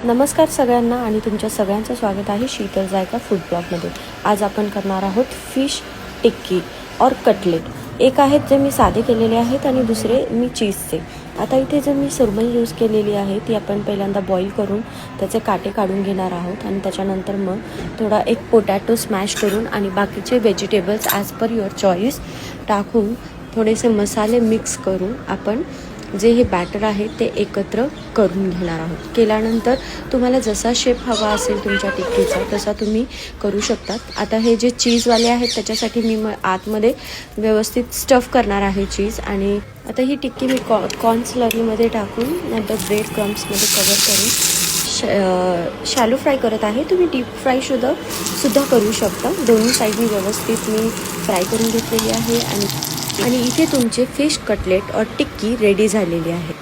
नमस्कार सगळ्यांना आणि तुमच्या सगळ्यांचं स्वागत आहे शीतल जायका फूड ब्लॉगमध्ये। आज आपण करणार आहोत फिश टिक्की और कटलेट। एक आहेत जे मी साधे केलेले आहेत आणि दुसरे मी चीजचे। आता इथे जे मी सुरमई यूज केलेली आहे ती आपण पहिल्यांदा बॉईल करून त्याचे काटे काढून घेणार आहोत आणि त्याच्यानंतर मग थोडा एक पोटॅटो स्मॅश करून आणि बाकीचे vegetables as per your choice टाकून थोडेसे मसाले मिक्स करून आपण जे हे बॅटर आहे ते एकत्र करून घेणार आहोत। केल्यानंतर तुम्हाला जसा शेप हवा असेल तुमच्या टिक्कीचा तसा तुम्ही करू शकतात। आता हे जे चीजवाले आहेत त्याच्यासाठी मी आतमध्ये व्यवस्थित स्टफ करणार आहे चीज। आणि आता ही टिक्की मी कॉर्न स्लरीमध्ये टाकून नंतर ब्रेड क्रम्समध्ये कवर करून शॅलो फ्राय करत आहे। तुम्ही डीप फ्राय सुद्धा करू शकता। दोन्ही साईडनी व्यवस्थित मी फ्राय करून घेतलेली आहे आणि इथे तुमचे फिश कटलेट और टिक्की रेडी झालेली आहे।